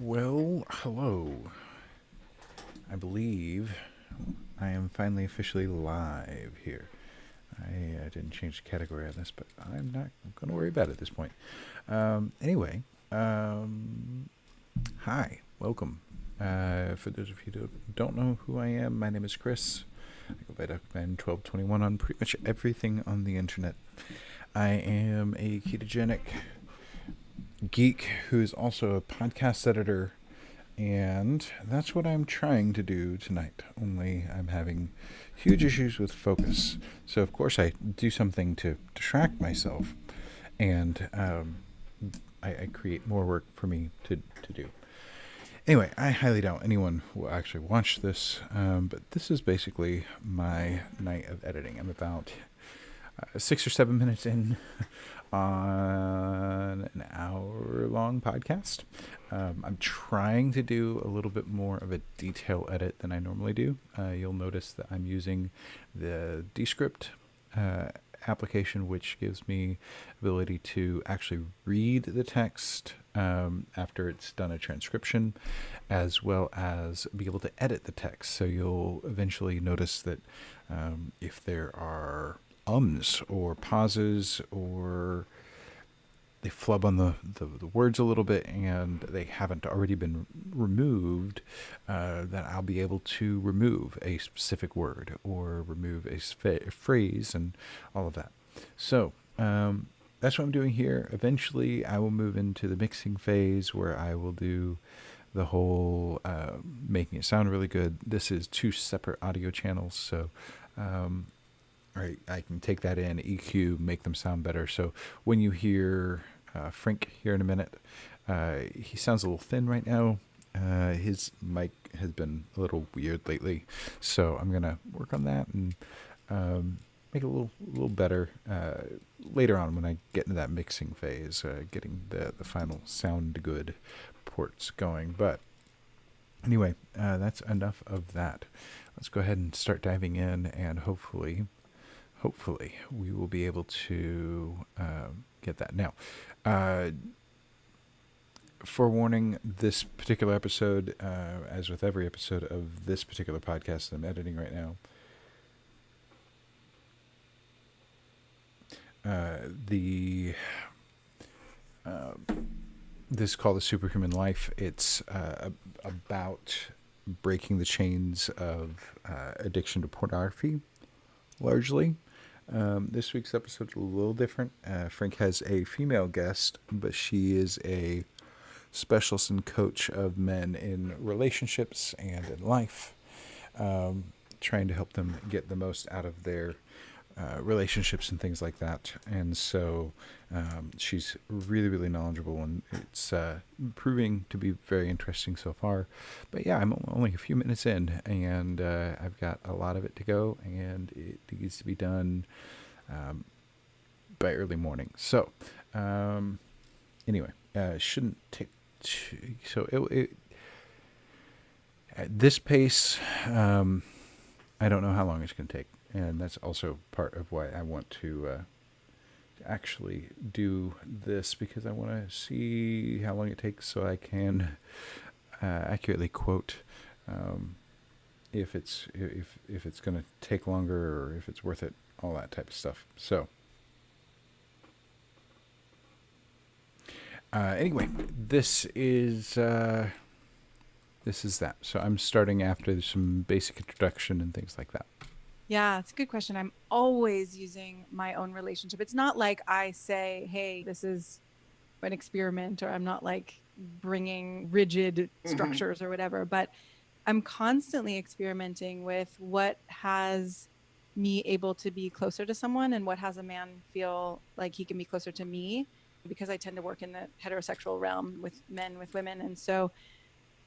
Well, hello. I believe I am finally officially live here. I didn't change the category on this, but I'm not going to worry about it at this point. Anyway, hi, welcome. For those of you who don't know who I am, my name is Chris. I go by DuckMan1221 on pretty much everything on the internet. I am a ketogenic geek who is also a podcast editor, and that's what I'm trying to do tonight. Only I'm having huge issues with focus. So, of course, I do something to distract myself, and I create more work for me to do. Anyway, I highly doubt anyone will actually watch this, but this is basically my night of editing. I'm about 6 or 7 minutes in on an hour-long podcast. I'm trying to do a little bit more of a detail edit than I normally do. You'll notice that I'm using the Descript application, which gives me ability to actually read the text after it's done a transcription, as well as be able to edit the text. So you'll eventually notice that if there are ums or pauses, or they flub on the words a little bit and they haven't already been removed, that I'll be able to remove a specific word or remove a phrase and all of that. So that's what I'm doing here. Eventually I will move into the mixing phase where I will do the whole making it sound really good. This is two separate audio channels, so I can take that in, EQ, make them sound better. So when you hear Frank here in a minute, he sounds a little thin right now. His mic has been a little weird lately, so I'm gonna work on that and make it a little better later on when I get into that mixing phase, getting the final sound good ports going. But anyway, that's enough of that. Let's go ahead and start diving in, and hopefully we will be able to get that. Now, forewarning, this particular episode, as with every episode of this particular podcast that I'm editing right now, this is called The Superhuman Life. It's about breaking the chains of addiction to pornography, largely. This week's episode is a little different. Frank has a female guest, but she is a specialist and coach of men in relationships and in life, trying to help them get the most out of their relationships and things like that. And so she's really, really knowledgeable, and it's proving to be very interesting so far. But yeah, I'm only a few minutes in, and I've got a lot of it to go, and it needs to be done by early morning. So anyway, shouldn't take too, so it at this pace, I don't know how long it's going to take. And that's also part of why I want to actually do this, because I want to see how long it takes so I can accurately quote if it's going to take longer or if it's worth it, all that type of stuff. So anyway, this is that. So I'm starting after some basic introduction and things like that. Yeah, it's a good question. I'm always using my own relationship. It's not like I say, hey, this is an experiment, or I'm not like bringing rigid structures or whatever, but I'm constantly experimenting with what has me able to be closer to someone and what has a man feel like he can be closer to me, because I tend to work in the heterosexual realm with men, with women. And so,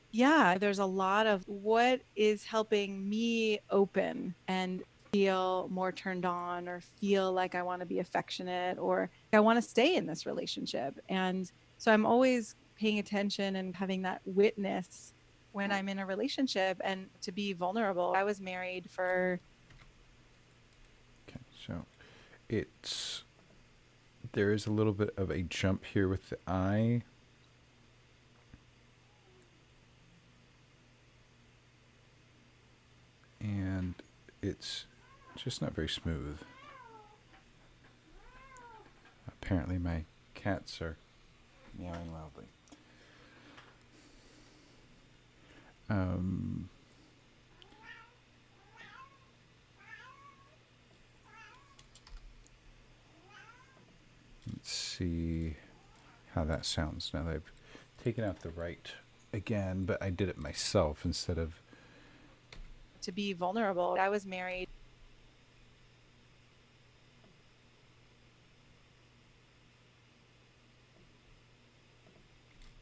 yeah, there's a lot of what is helping me open and feel more turned on, or feel like I want to be affectionate, or I want to stay in this relationship. And so I'm always paying attention and having that witness when I'm in a relationship, and to be vulnerable. I was married for Okay, so it's there is a little bit of a jump here with the I. it's just not very smooth. Apparently my cats are meowing loudly. Let's see how that sounds now that I've taken out the right again, but I did it myself instead of... To be vulnerable. I was married.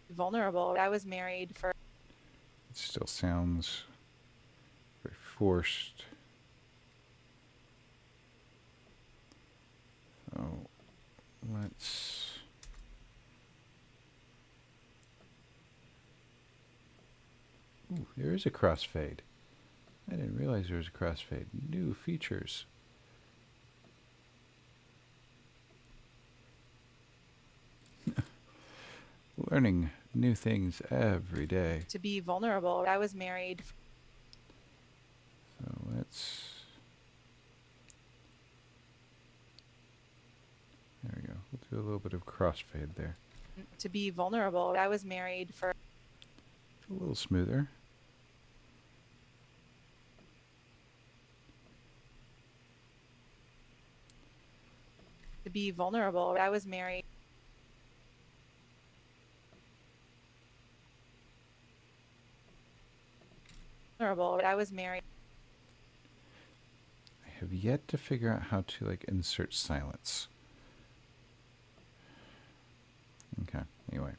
Vulnerable. I was married for... It still sounds very forced. So let's... Ooh, there is a crossfade. I didn't realize there was a crossfade. New features. Learning new things every day. To be vulnerable. I was married. So let's... There we go. We'll do a little bit of crossfade there. To be vulnerable. I was married for... A little smoother. To be vulnerable. I was married. Vulnerable. I was married. I have yet to figure out how to like insert silence. Okay, anyway.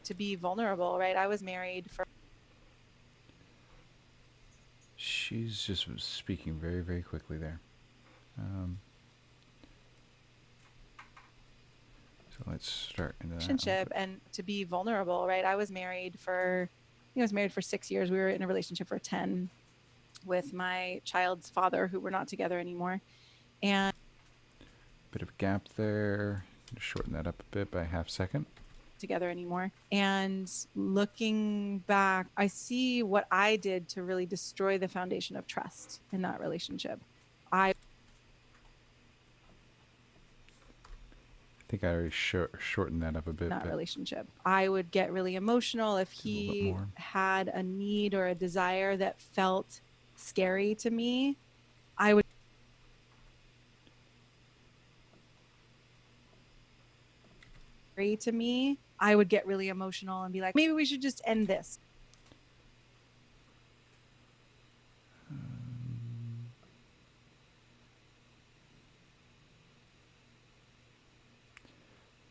To be vulnerable, right? I was married for... She's just speaking very, very quickly there. So let's start into that. Relationship and to be vulnerable, right? I was married for... I was married for 6 years. We were in a relationship for 10 with my child's father, who we're not together anymore. And... Bit of a gap there. Shorten that up a bit by a half second. Together anymore. And looking back, I see what I did to really destroy the foundation of trust in that relationship. I think I already shortened that up a bit. That relationship. I would get really emotional if he had a need or a desire that felt scary to me. I would I would get really emotional and be like, maybe we should just end this.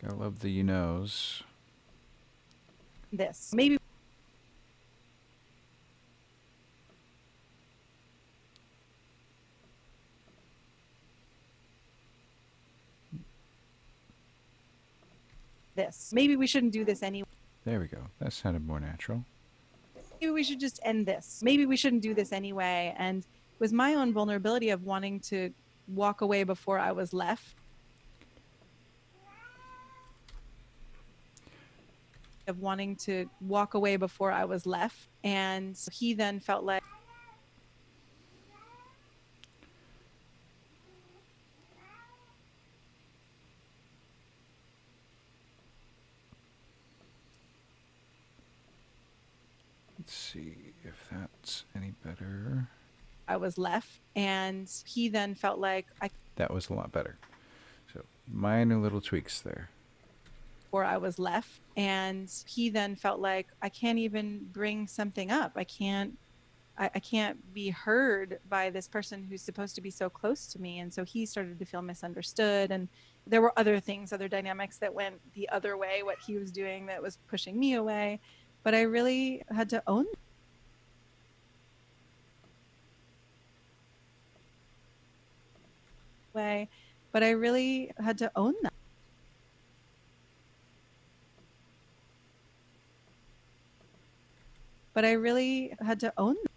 Gotta love the you-knows. This. Maybe this. Maybe we shouldn't do this anyway. There we go. That sounded more natural. Maybe we should just end this. Maybe we shouldn't do this anyway. And it was my own vulnerability of wanting to walk away before I was left. Of wanting to walk away before I was left. And he then felt like Let's see if that's any better. I was left, and he then felt like that was a lot better. So minor little tweaks there. Or I was left, and he then felt like I can't even bring something up. I can't be heard by this person who's supposed to be so close to me. And so he started to feel misunderstood. And there were other things, other dynamics that went the other way, what he was doing that was pushing me away. But I really had to own way, but I really had to own that. But I really had to own that.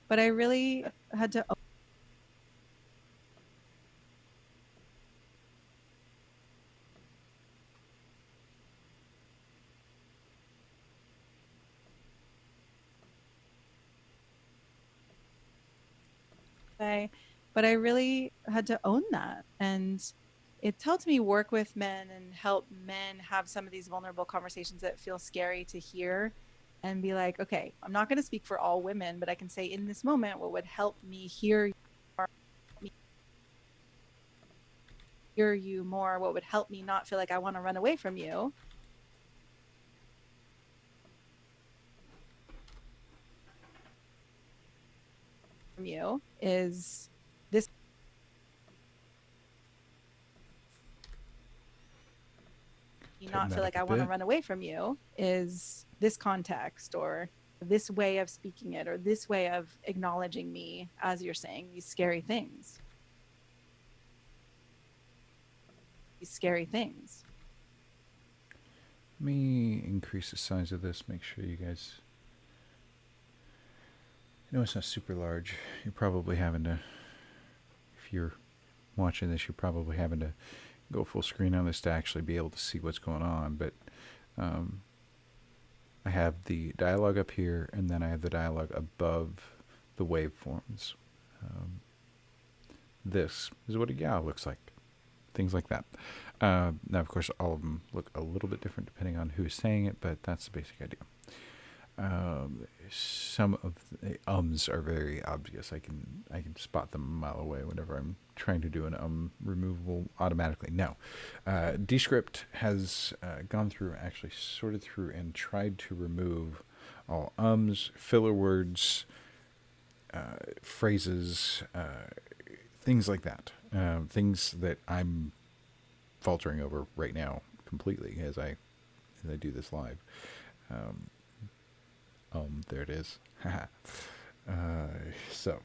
But I really had to say, but I really had to own that. And it's helped me work with men and help men have some of these vulnerable conversations that feel scary to hear and be like, okay, I'm not going to speak for all women, but I can say in this moment, what would help me hear you more, what would help me not feel like I want to run away from you is this not feel like I want to run away from you is this context or this way of speaking it or this way of acknowledging me as you're saying these scary things. Let me increase the size of this, make sure you guys... I know it's not super large. You're probably having to... If you're watching this, you're probably having to go full screen on this to actually be able to see what's going on, but I have the dialogue up here, and then I have the dialogue above the waveforms. This is what a gal looks like. Things like that. Now, of course, all of them look a little bit different depending on who's saying it, but that's the basic idea. Some of the ums are very obvious. I can spot them a mile away whenever I'm trying to do an removable automatically. Now, Descript has gone through, actually sorted through, and tried to remove all ums, filler words, phrases, things like that. Things that I'm faltering over right now completely as I do this live. There it is. So.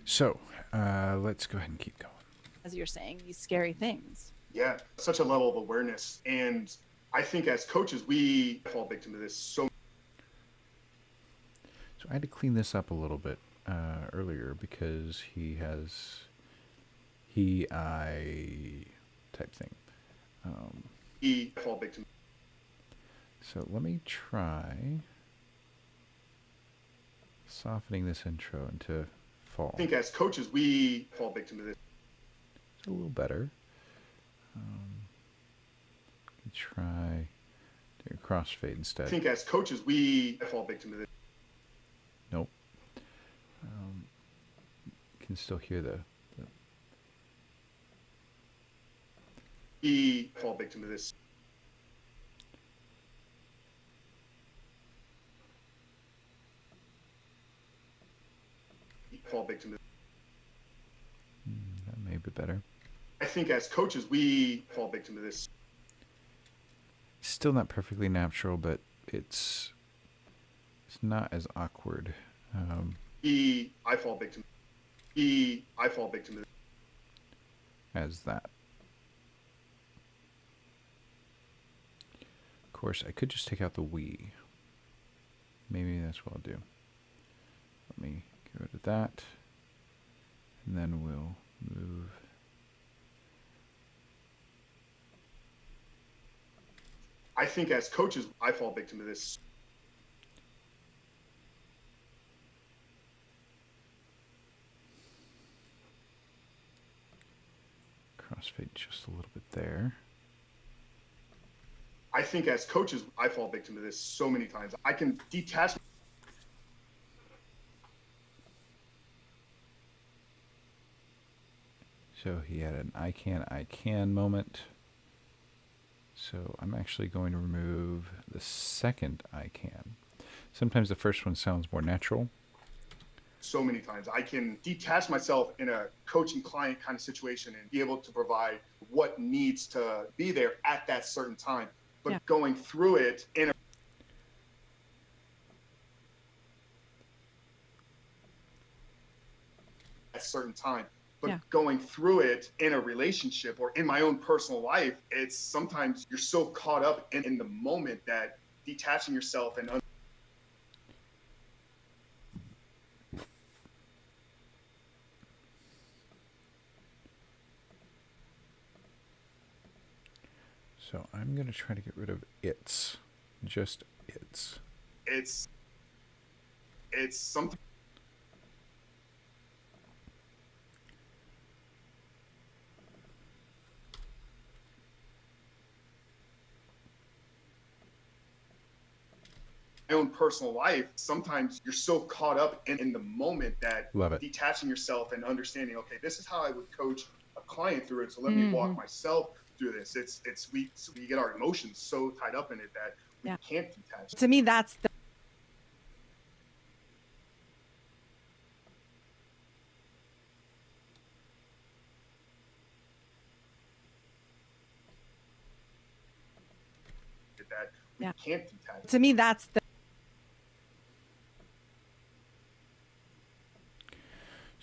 So, let's go ahead and keep going. As you're saying, these scary things. Yeah, such a level of awareness. And I think as coaches, we fall victim to this so. So I had to clean this up a little bit earlier because he has I type thing. He fall victim. So let me try softening this intro into fall. I think as coaches, we fall victim to this. It's a little better. Try do a crossfade instead. I think as coaches, we fall victim to this. Nope. Can still hear the We fall victim to this. Fall victim to. That may be better. I think as coaches, we fall victim to this. Still not perfectly natural, but it's not as awkward. I fall victim. I fall victim to this. As that. Of course, I could just take out the we. Maybe that's what I'll do. Let me get rid of that. And then we'll move. I think as coaches, I fall victim to this. Crossfade just a little bit there. I think as coaches, I fall victim to this so many times. I can detach. So he had an I can moment. So I'm actually going to remove the second I can. Sometimes the first one sounds more natural. So many times I can detach myself in a coaching client kind of situation and be able to provide what needs to be there at that certain time. But Yeah. going through it in a certain time, but Yeah. going through it in a relationship or in my own personal life, it's sometimes you're so caught up in the moment that detaching yourself and So I'm going to try to get rid of its. Just its. it's something my own personal life, sometimes you're so caught up in the moment that Love it. detaching yourself and understanding, okay, this is how I would coach a client through it. So let me walk myself through this. We get our emotions so tied up in it that we Yeah. can't detach. To me, that's the That we Yeah. can't detach. to me that's the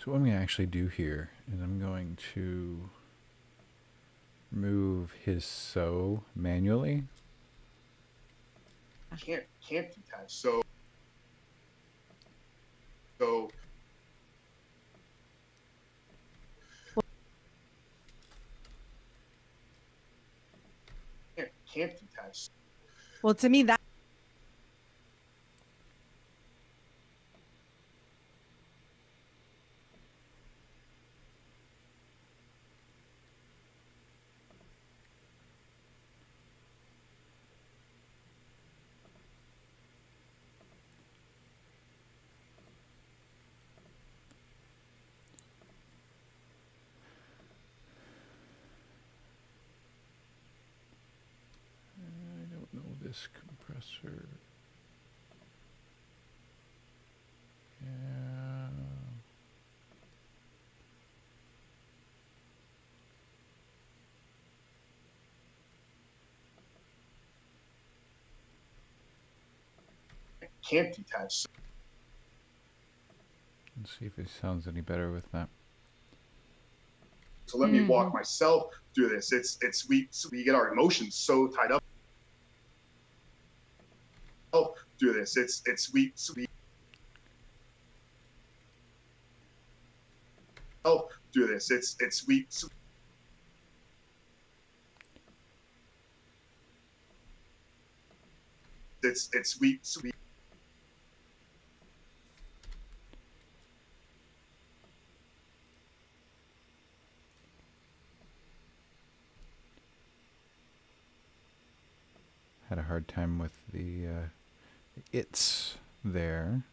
So what I'm going to actually do here is I'm going to remove his so manually. Can't detach. So can't detach. well to me that I don't know this compressor. Yeah. Can't detach. Let's see if it sounds any better with that. So let me walk myself through this. We get our emotions so tied up through this. We through this. We Had a hard time with the it's there.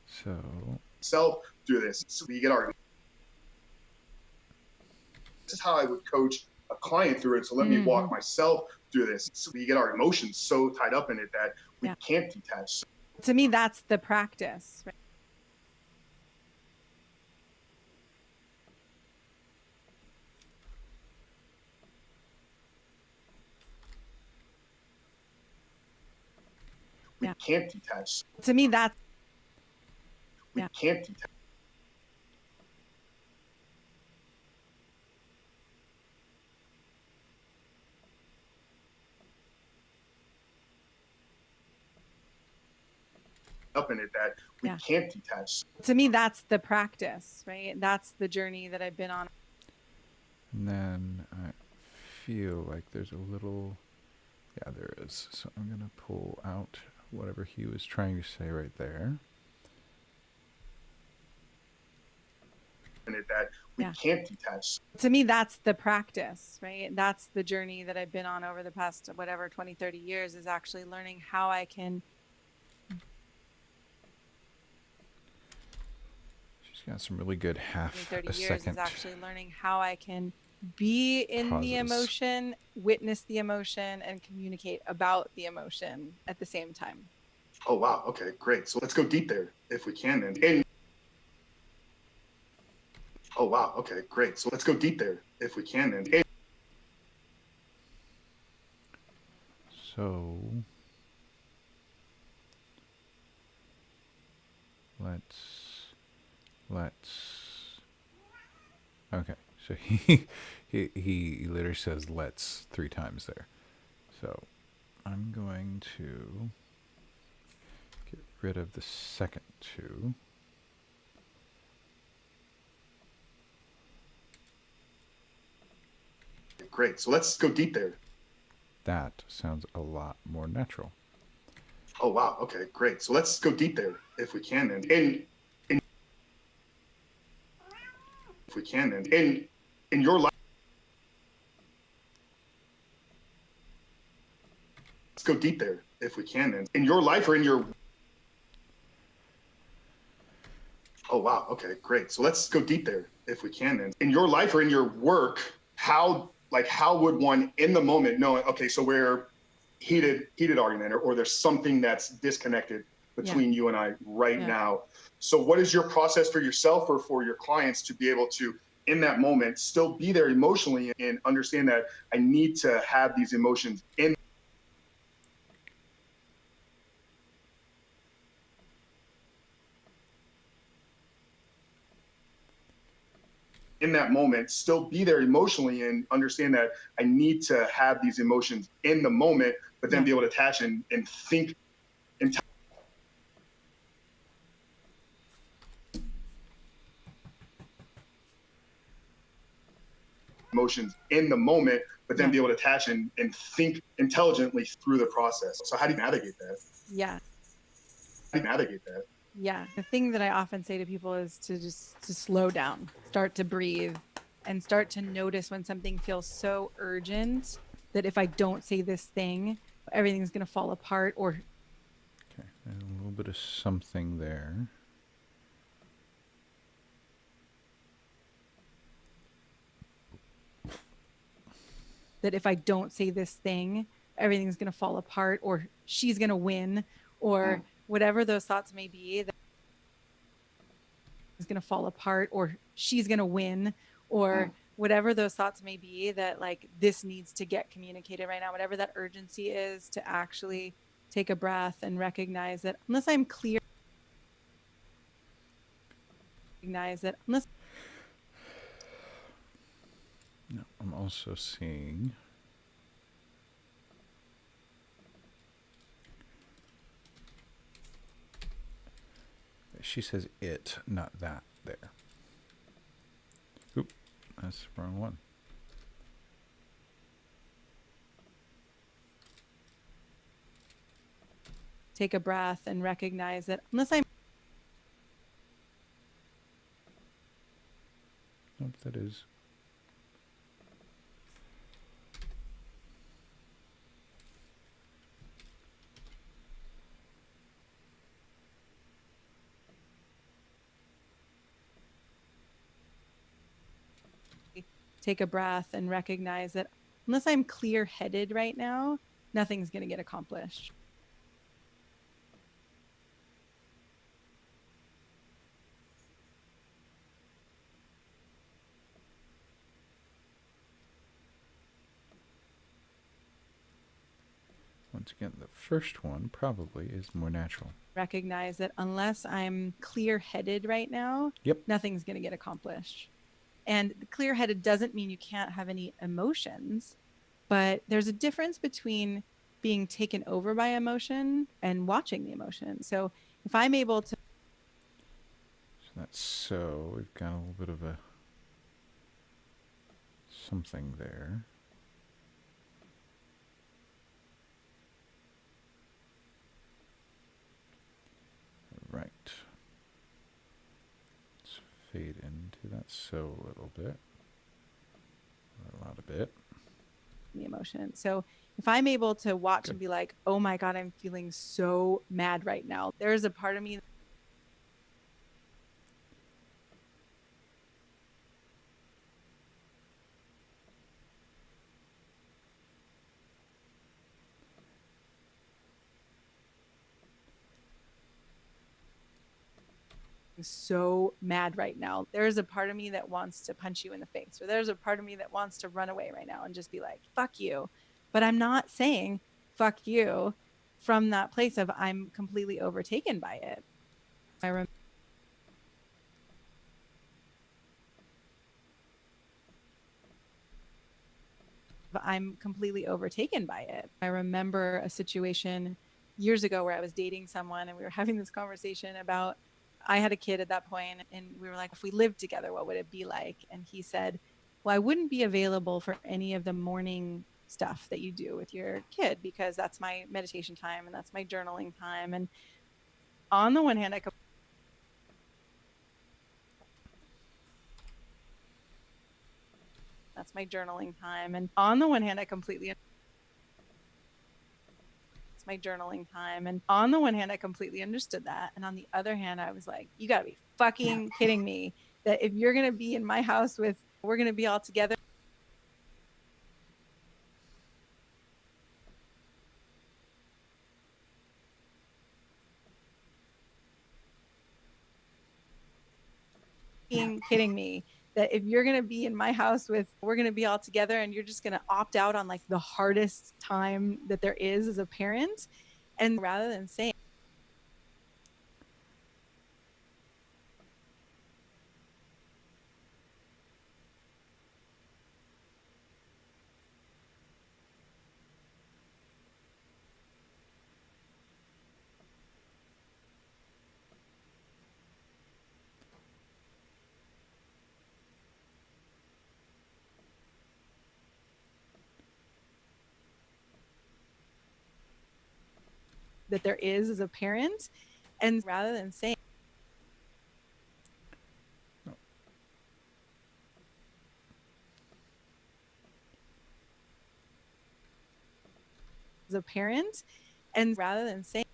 So self through this. So we get our. This is how I would coach a client through it. So let me walk myself through this. So we get our emotions so tied up in it that we can't detach. to me that's the practice, right? We can't detach. To me that's we can't detach. Up in it that we can't detach. To me that's the practice, right? That's the journey that I've been on. and then I feel like there's a little, yeah, there is. So I'm going to pull out whatever he was trying to say right there. In it that we can't detach. To me that's the practice, right? That's the journey that I've been on over the past whatever 20 30 years, is actually learning how I can. She's got some really good half 30 a years second. is actually learning how I can be in the Pauses. emotion, witness the emotion, and communicate about the emotion at the same time. Oh, wow. Okay, great. So let's go deep there if we can then. And oh, wow. Okay, great. So let's go deep there if we can then. And So let's okay. So he literally says let's 3 times there. So I'm going to get rid of the second 2. great. So let's go deep there. That sounds a lot more natural. Oh, wow. Okay, great. So let's go deep there if we can then. And if we can then. And in your life, let's go deep there if we can then. In your life or in your oh, wow. Okay, great. So let's go deep there if we can then. In your life or in your work, how would one in the moment know, okay, so we're heated argument or there's something that's disconnected between you and I right now. So what is your process for yourself or for your clients to be able to, in that moment, still be there emotionally and understand that I need to have these emotions in that moment, still be there emotionally and understand that I need to have these emotions in the moment, but then be able to attach and think emotions in the moment, but then be able to attach and think intelligently through the process. So how do you navigate that? Yeah. How do you navigate that? Yeah. The thing that I often say to people is to slow down, start to breathe, and start to notice when something feels so urgent that if I don't say this thing, everything's going to fall apart. Or Okay, and a little bit of something there. that if I don't say this thing, everything's going to fall apart, or she's going to win, or whatever those thoughts may be, that is going to fall apart, or she's going to win, or whatever those thoughts may be, that like this needs to get communicated right now, whatever that urgency is, to actually take a breath and recognize that unless I'm clear, unless No, I'm also seeing she says it, not that there. Oop, that's the wrong one. take a breath and recognize that unless I'm Nope, that is. take a breath and recognize that unless I'm clear-headed right now, nothing's going to get accomplished. Once again, the first one probably is more natural. Recognize that unless I'm clear-headed right now, nothing's going to get accomplished. And clear-headed doesn't mean you can't have any emotions, but there's a difference between being taken over by emotion and watching the emotion. So if I'm able to... So that's so. We've got a little bit of a something there. Right. Let's fade into that so a little bit. A lot of bit. The emotion. So if I'm able to watch and be like, oh my God, I'm feeling so mad right now. There's a part of me so mad right now. There's a part of me that wants to punch you in the face, or there's a part of me that wants to run away right now and just be like, fuck you. But I'm not saying fuck you from that place of I'm completely overtaken by it. I'm completely overtaken by it. I remember a situation years ago where I was dating someone and we were having this conversation about, I had a kid at that point and we were like, if we lived together, what would it be like? And he said, well, I wouldn't be available for any of the morning stuff that you do with your kid because that's my meditation time and that's my journaling time. And on the one hand, that's my journaling time. And on the one hand, I completely my journaling time. And on the one hand, I completely understood that. And on the other hand, I was like, you gotta be fucking kidding me that if you're gonna be in my house with, we're gonna be all together. Kidding me that if you're gonna be in my house with, we're gonna be all together and you're just gonna opt out on like the hardest time that there is as a parent. And rather than saying, that there is as a parent, and rather than saying as a parent, and rather than saying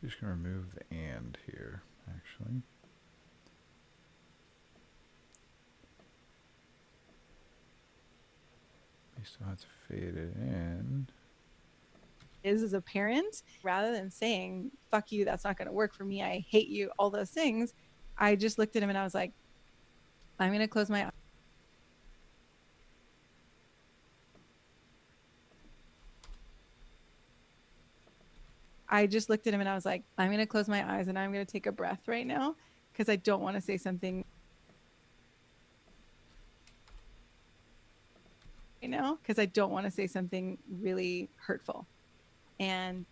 Just gonna remove the and here, actually. We still have to fade it in. is as a parent, rather than saying, fuck you, that's not going to work for me, I hate you, all those things, I just looked at him and I was like, I'm going to close my eyes. I just looked at him and I was like, I'm going to close my eyes and I'm going to take a breath right now because I don't want to say something right now because I don't want to say something really hurtful. And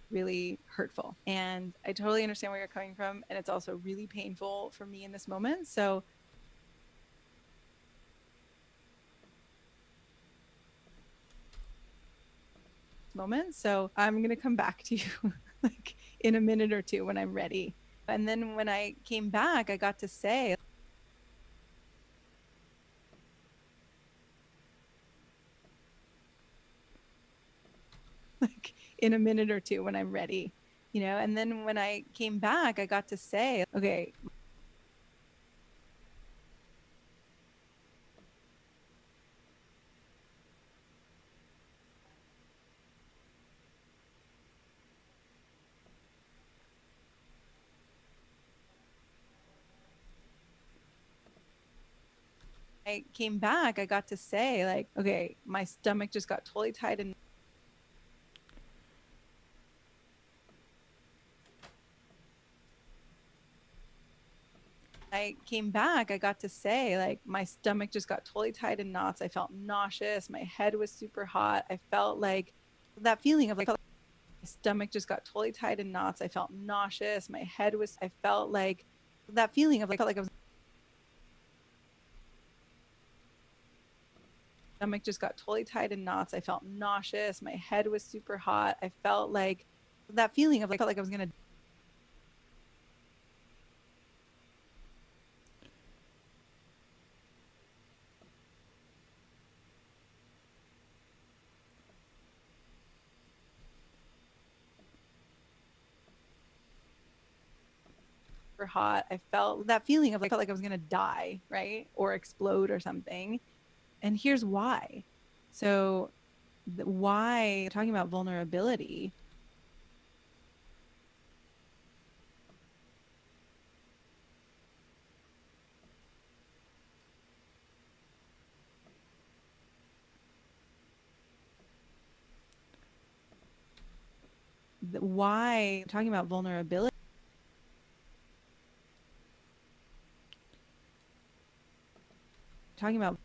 really hurtful. And I totally understand where you're coming from. And it's also really painful for me in this moment. So I'm going to come back to you like in a minute or two when I'm ready. And then when I came back, I got to say, like in a minute or two when I'm ready, you know. And then when I came back, I got to say, okay, I came back, I got to say like, okay, my stomach just got totally tight and I came back, I got to say like my stomach just got totally tied in knots. I felt nauseous. My head was super hot. I felt like that feeling of like my stomach just got totally tied in knots. I felt nauseous. My head was, I felt like that feeling of like, I felt like I was, stomach just got totally tied in knots. I felt nauseous. My head was super hot. I felt like that feeling of like, I felt like I was going to hot. I felt that feeling of like, I felt like I was going to die, right? Or explode or something. And here's why. So Why talking about vulnerability? Why talking about vulnerability? Talking about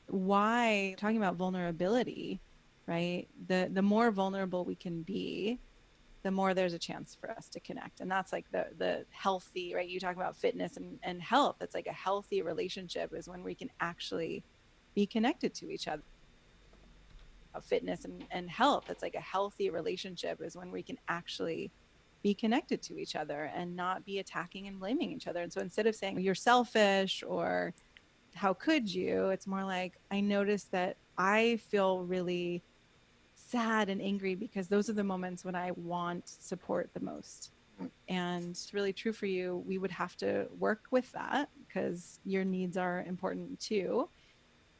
why talking about vulnerability, right? The more vulnerable we can be, the more there's a chance for us to connect. And that's like the healthy, right? You talk about fitness and health. It's like a healthy relationship is when we can actually be connected to each other. Fitness and health. It's like a healthy relationship is when we can actually be connected to each other and not be attacking and blaming each other. And so instead of saying you're selfish or how could you, it's more like I noticed that I feel really sad and angry because those are the moments when I want support the most. And it's really true for you. We would have to work with that because your needs are important too.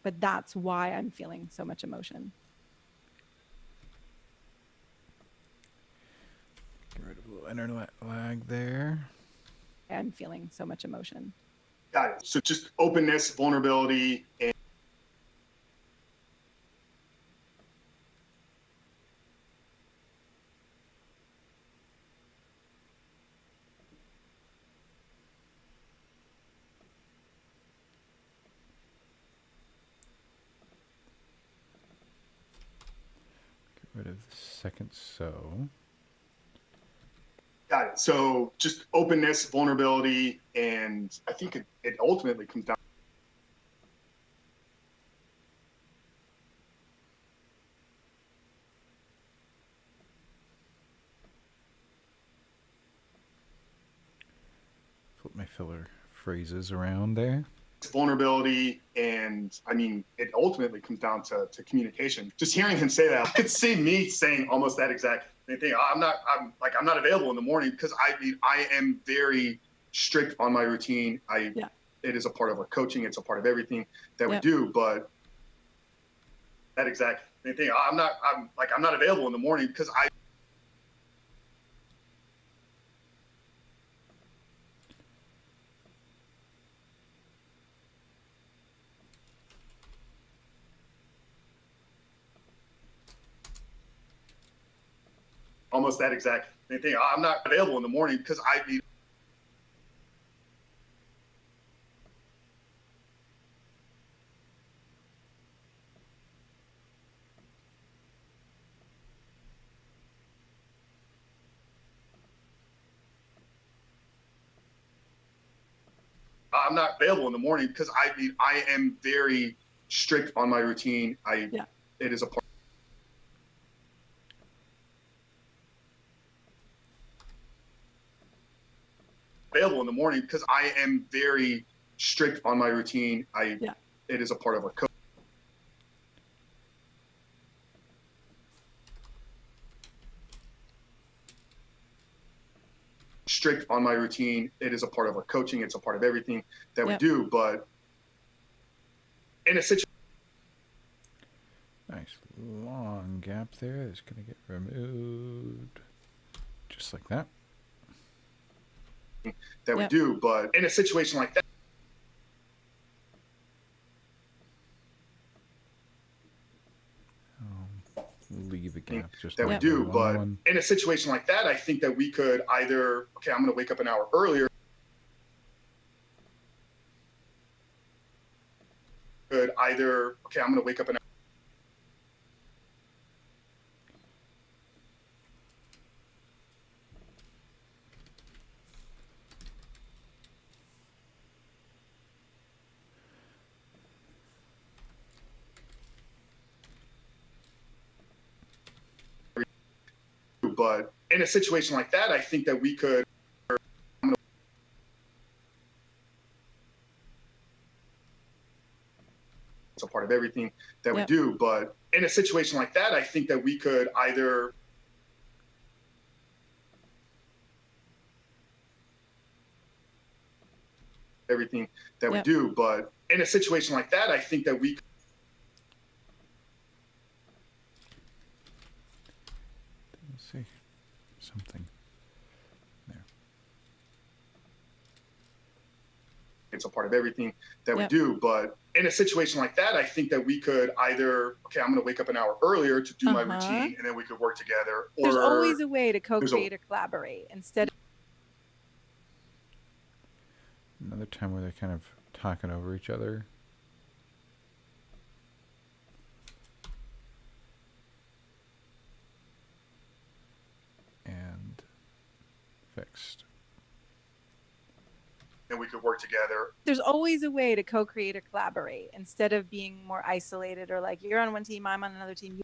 But that's why I'm feeling so much emotion. Get rid of a little internet lag there. I'm feeling so much emotion. Got it. So just openness, vulnerability, and Get rid of the second so. got it. So just openness, vulnerability, and I think it ultimately comes down. Flip my filler phrases around there. Vulnerability, and I mean, it ultimately comes down to communication. Just hearing him say that, I could see me saying almost that exact thing. I'm not available in the morning because I am very strict on my routine. It is a part of our coaching. It's a part of everything that we do. But that exact thing, I'm not available in the morning because almost that exact thing. I'm not available in the morning because I'm not available in the morning because I am very strict on my routine. It is a part. Available in the morning because I am very strict on my routine. It is a part of our coaching. Strict on my routine. It is a part of our coaching. It's a part of everything that we do. But in a situation, nice long gap there. It's going to get removed just like that. That we do, but in a situation like that, leave a gap just that we do. But in a situation like that, I think that we could either, okay, I'm going to wake up an hour earlier. I'm going to wake up an hour. But in a situation like that, I think that we could. It's a part of everything that we do. But in a situation like that, I think that we could either everything that we Yep. do. But in a situation like that, I think that we Let's see. Something there. it's a part of everything that we Yep. do. But in a situation like that, I think that we could either, okay, I'm going to wake up an hour earlier to do my Uh-huh. routine, and then we could work together. Or There's always a way to there's a- co-create or collaborate instead of Another time where they're kind of talking over each other. And fixed. and we could work together. there's always a way to co-create or collaborate instead of being more isolated or like you're on one team, I'm on another team.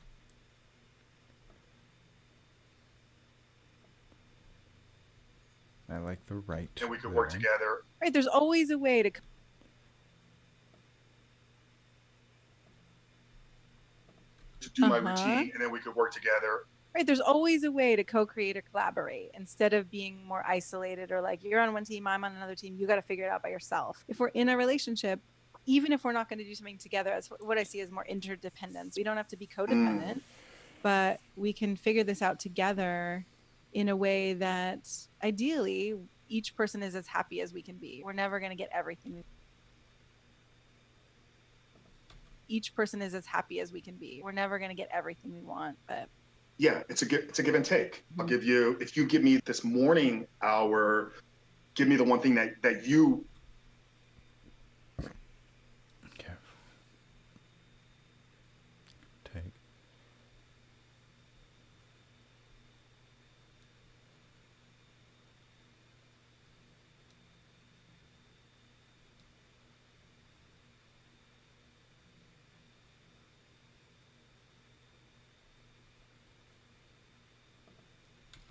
I like the right. And we could work there. together. Right, there's always a way to To do my Uh-huh. routine, and then we could work together. Right, there's always a way to co-create or collaborate instead of being more isolated or like you're on one team, I'm on another team. You got to figure it out by yourself. If we're in a relationship, even if we're not going to do something together, that's what I see as more interdependence. We don't have to be codependent, but we can figure this out together in a way that ideally each person is as happy as we can be. We're never going to get everything. Each person is as happy as we can be. We're never going to get everything we want, but Yeah, it's a give and take. I'll give you, if you give me this morning hour, give me the one thing that you Okay. Take.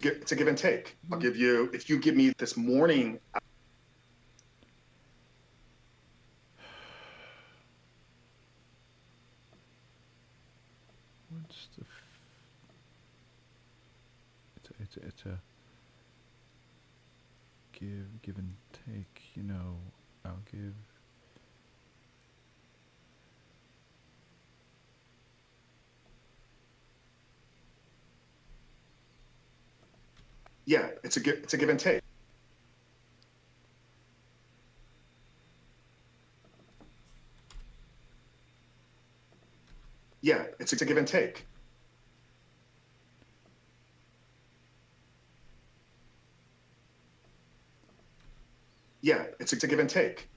it's a give and take. I'll give you, if you give me this morning, What's the? It's a give and take. You know, I'll give. yeah, it's a give and take. Yeah, it's a give and take. Yeah, it's a give and take.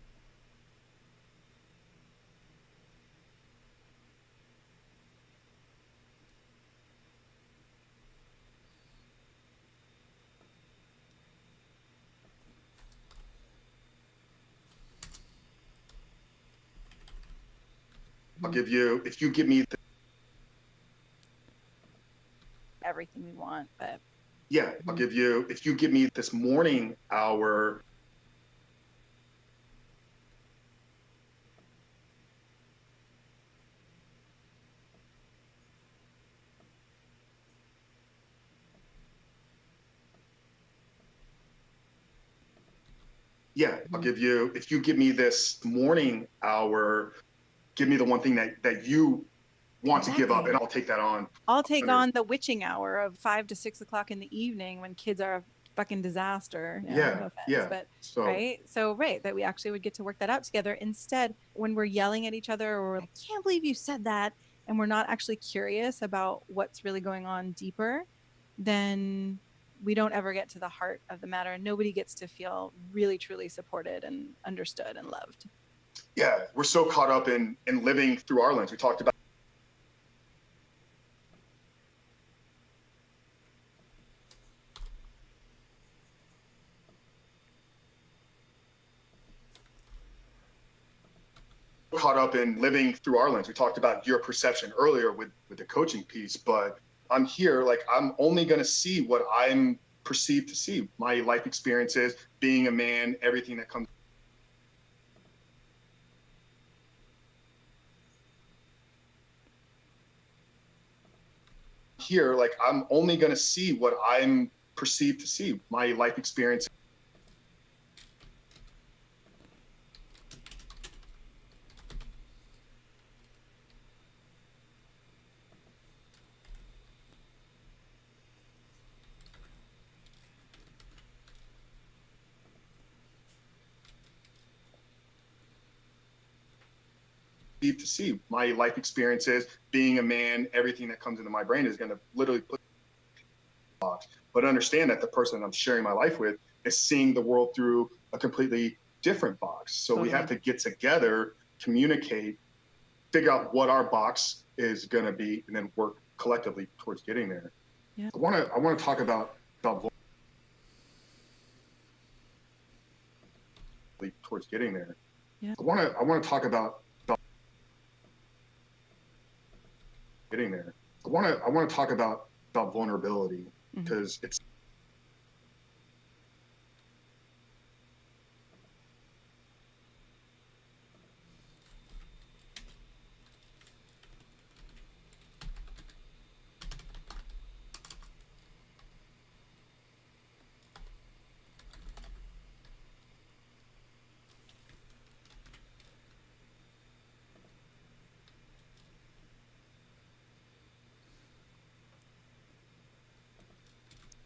I'll give you, if you give me, everything we want, but yeah, I'll give you, if you give me this morning hour, yeah, I'll give you, if you give me this morning hour, give me the one thing that you want to give up, Exactly. and I'll take that on. I'll take Under- on the witching hour of 5 to 6 o'clock in the evening when kids are a fucking disaster. You know, Yeah, no offense, yeah. but So right. So right, that we actually would get to work that out together. Instead, when we're yelling at each other or I can't believe you said that, and we're not actually curious about what's really going on deeper, then we don't ever get to the heart of the matter, and nobody gets to feel really truly supported and understood and loved. yeah, we're so caught up in living through our lens. We talked about caught up in living through our lens. We talked about your perception earlier with the coaching piece, but I'm here, like I'm only going to see what I'm perceived to see. My life experiences, being a man, everything that comes. Here, like I'm only going to see what I'm perceived to see. My life experience. to see my life experiences, being a man, everything that comes into my brain is going to literally put box. But understand that the person I'm sharing my life with is seeing the world through a completely different box. So we have to get together, communicate, figure out what our box is going to be, and then work collectively towards getting there. Yeah. I want to talk about towards getting there. Yeah. I want to talk about getting there. I want to talk about vulnerability, because it's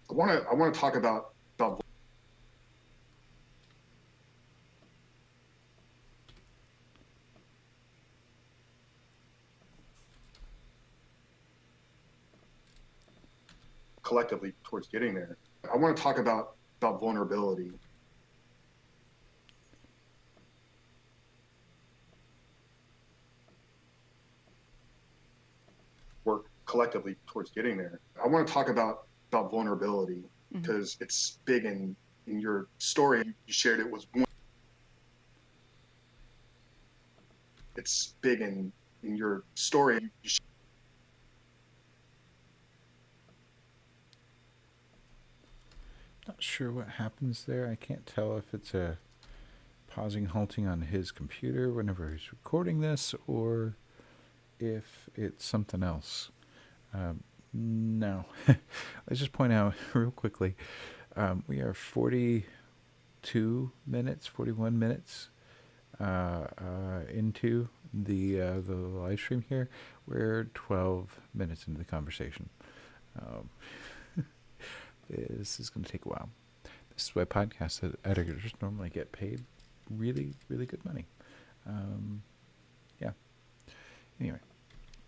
I want to talk about collectively towards getting there. I want to talk about vulnerability. Work collectively towards getting there. I want to talk about vulnerability, because it's big in your story. You shared it was one. It's big in your story. Not sure what happens there. I can't tell if it's a pausing, halting on his computer whenever he's recording this, or if it's something else. No. Let's just point out real quickly, we are 42 minutes, 41 minutes into the live stream here. We're 12 minutes into the conversation. This is going to take a while. This is why podcast editors normally get paid really, really good money. Yeah. Anyway.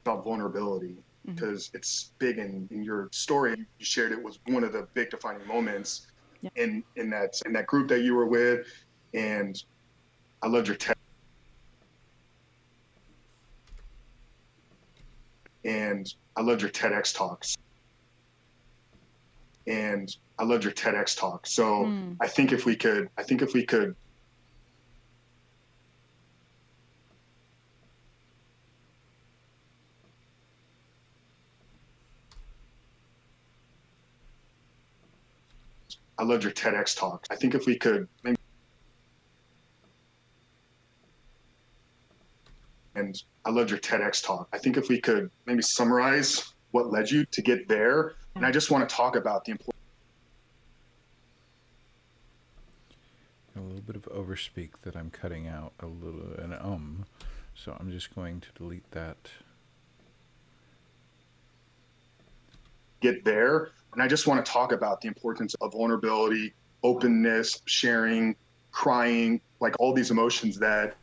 About vulnerability, because it's big in your story. You shared it was one of the big defining moments in that group that you were with. And I loved your TEDx talks. So I think if we could I loved your TEDx talk. I think if we could maybe, and I loved your TEDx talk. I think if we could maybe summarize what led you to get there. And I just want to talk about the importance. A little bit of overspeak that I'm cutting out a little, so I'm just going to delete that. Get there. And I just want to talk about the importance of vulnerability, openness, sharing, crying, like all these emotions that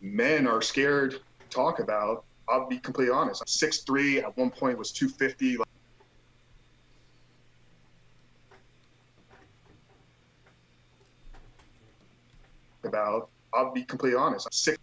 men are scared to talk about. I'll be completely honest. I'm 6'3", at one point was 250. I'll be completely honest. I'm 6.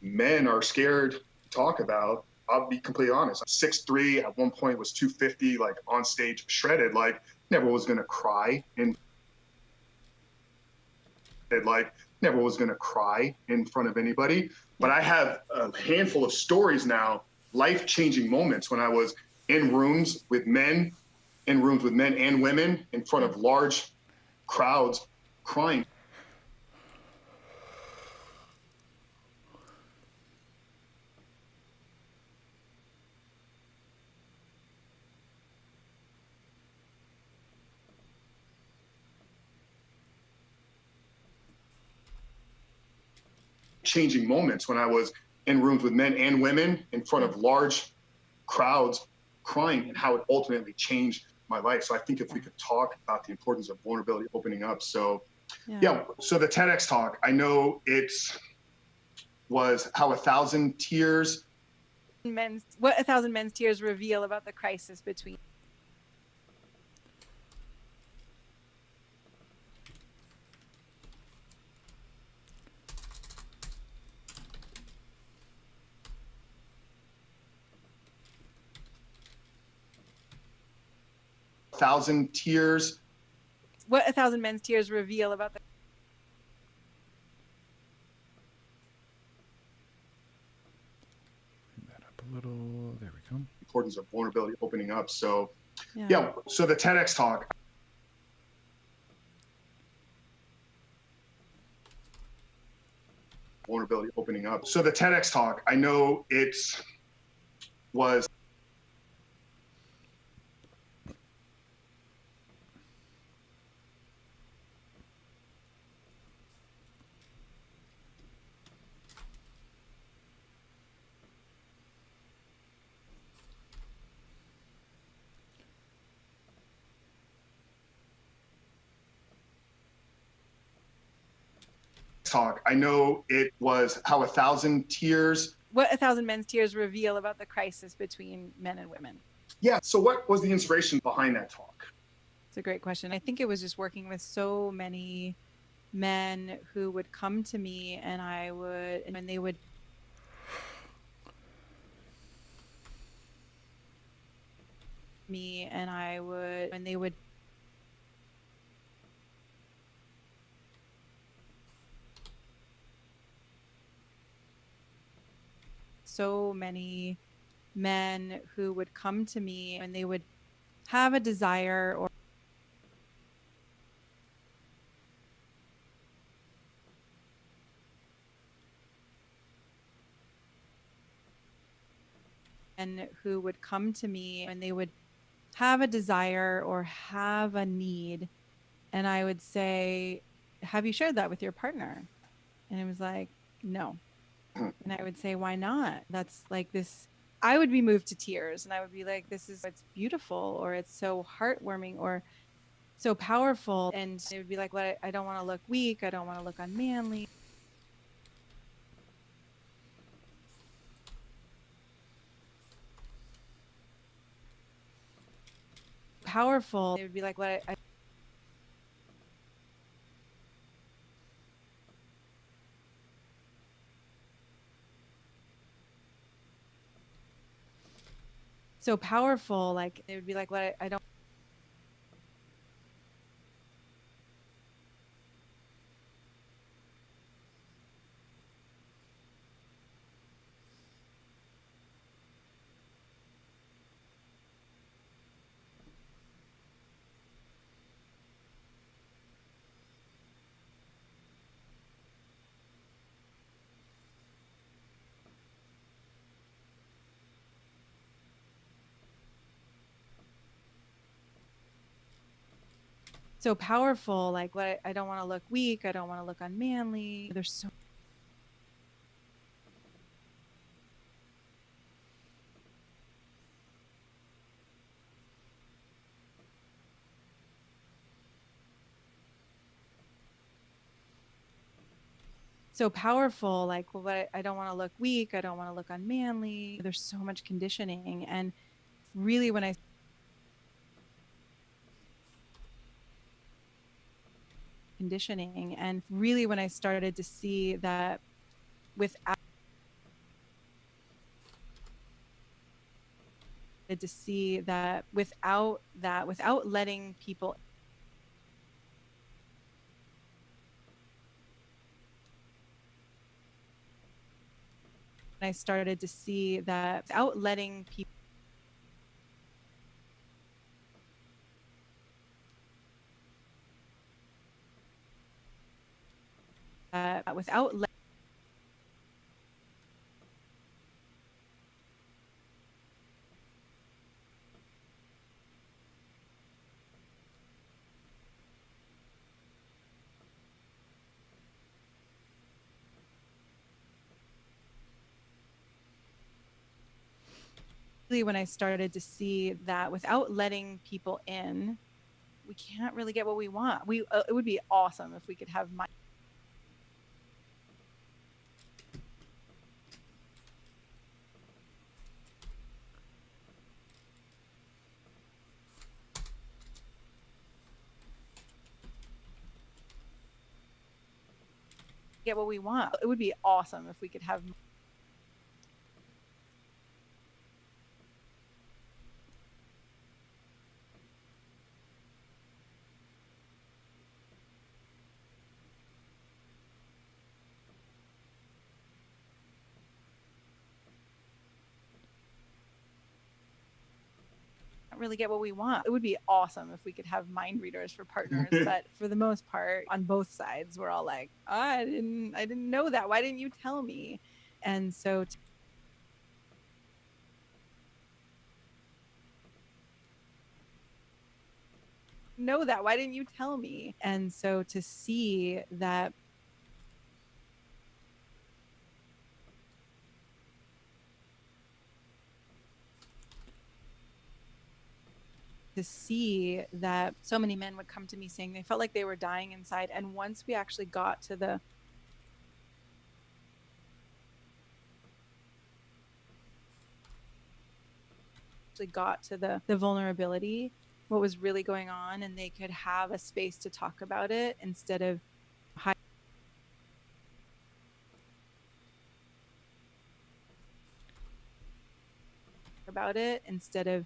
Men are scared to talk about. I'll be completely honest. I'm 6'3", at one point was 250, like on stage shredded, like never was gonna cry in front of anybody. But I have a handful of stories now, life-changing moments when I was in rooms with men and women in front of large crowds, crying. Changing moments when I was in rooms with men and women in front of large crowds crying, and how it ultimately changed my life. So I think if we could talk about the importance of vulnerability opening up. So so the TEDx talk, I know it was how 1,000 tears. What 1,000 men's tears reveal about the crisis between. Thousand tears. What 1,000 men's tears reveal about the. Bring that up a little. There we go. Importance of vulnerability opening up. So so the TEDx talk. Vulnerability opening up. So the TEDx talk, I know it was. Talk. I know it was how 1,000 tears. What 1,000 men's tears reveal about the crisis between men and women. Yeah. So what was the inspiration behind that talk? It's a great question. I think it was just working with so many men who would come to me, and they would so many men who would come to me, and they would have a desire or and who would come to me, and they would have a desire or have a need, and I would say, have you shared that with your partner? And it was like, no. And I would say, why not? That's like this. I would be moved to tears, and I would be like, it's beautiful, or it's so heartwarming, or so powerful. And it would be like, well, I don't want to look weak. I don't want to look unmanly. Powerful. It would be like, well, so powerful. Like it would be like, well, I don't. So powerful. Like what? I don't want to look weak. I don't want to look unmanly. There's so powerful. Like, well, I don't want to look weak. I don't want to look unmanly. There's so much conditioning. And really, when I started to see that without letting people without when I started to see that without letting people in, we can't really get what we want. It would be awesome if we could have get what we want. It would be awesome if we could have really get what we want. It would be awesome if we could have mind readers for partners, but for the most part, on both sides, we're all like, oh, I didn't know that. Why didn't you tell me? And so know that. Why didn't you tell me? And so to see that so many men would come to me saying they felt like they were dying inside. And once we actually got to the vulnerability, what was really going on, and they could have a space to talk about it instead of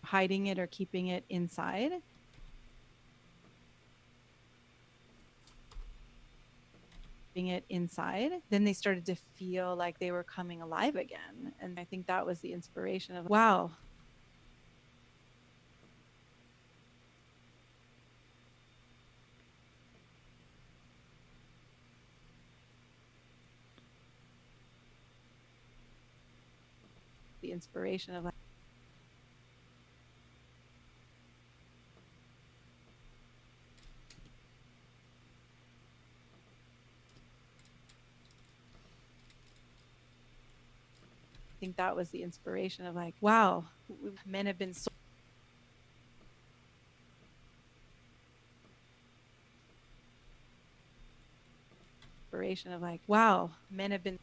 hiding it or keeping it inside. Then they started to feel like they were coming alive again. And I think that was the inspiration of, wow. The inspiration of like, I think that was the inspiration of like, wow, men have been so inspiration of like, wow, men have been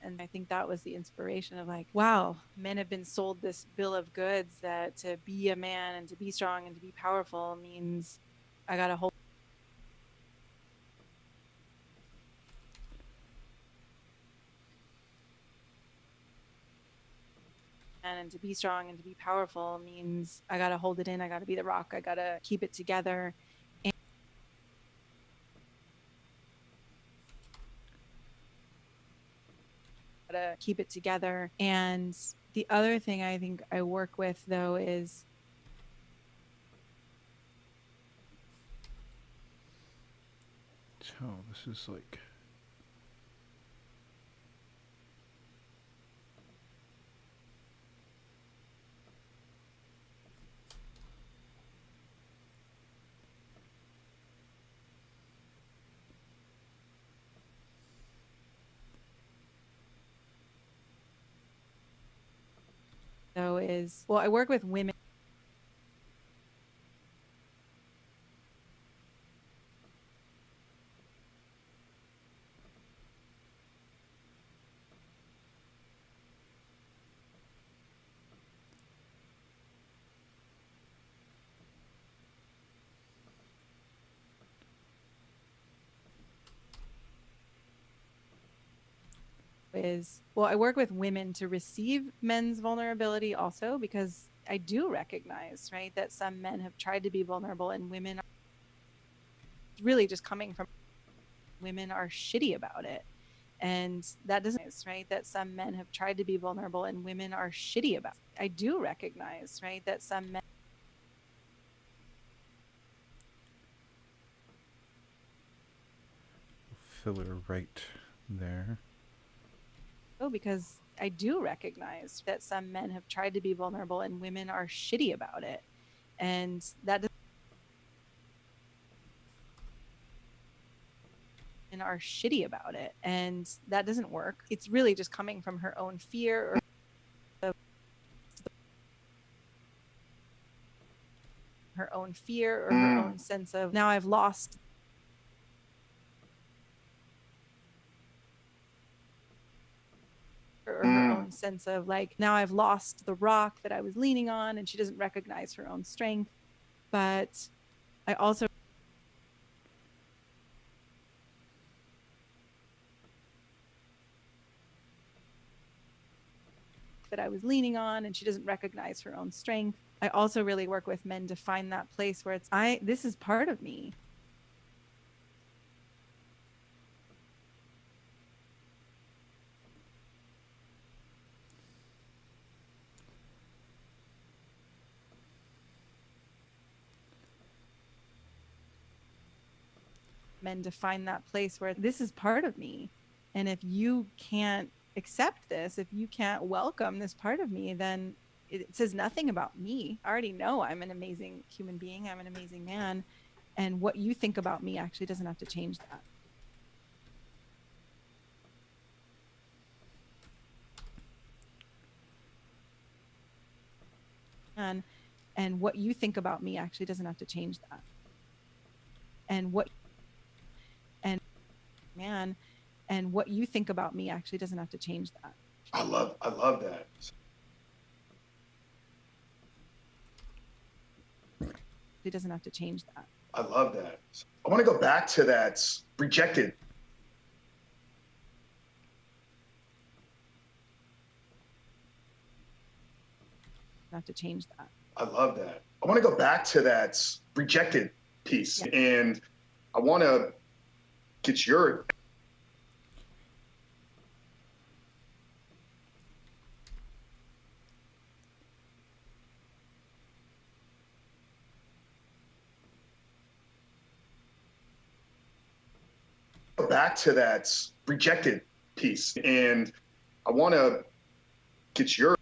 and I think that was the inspiration of like, wow, men have been sold this bill of goods that to be a man and to be strong and to be powerful means I gotta hold and to be strong and to be powerful means I gotta hold it in, I gotta be the rock, I gotta keep it together. And the other thing I think I work with though is so this is like I work with women I work with women to receive men's vulnerability also, because I do recognize, right, that some men have tried to be vulnerable and women are really just coming from women are shitty about it. And that doesn't, right? That some men have tried to be vulnerable and women are shitty about it. I do recognize, right? That some men. Filler right there. Oh, because I do recognize that some men have tried to be vulnerable and women are shitty about it. And that doesn't. And are shitty about it. And that doesn't work. It's really just coming from her own fear or her own sense of now I've lost or her own sense of like now I've lost the rock that I was leaning on, and she doesn't recognize her own strength. But I also that I was leaning on, and she doesn't recognize her own strength. I also really work with men to find that place where it's this is part of me. Men to find that place where this is part of me. And if you can't accept this, if you can't welcome this part of me, then it says nothing about me. I already know I'm an amazing human being. I'm an amazing man. And what you think about me actually doesn't have to change that. And what you think about me actually doesn't have to change that. And what you think about me actually doesn't have to change that. I love that. It doesn't have to change that. I love that. I want to go back to that rejected. Have to change that. I love that. I want to go back to that rejected piece, and I want to get your back to that rejected piece, and I want to get your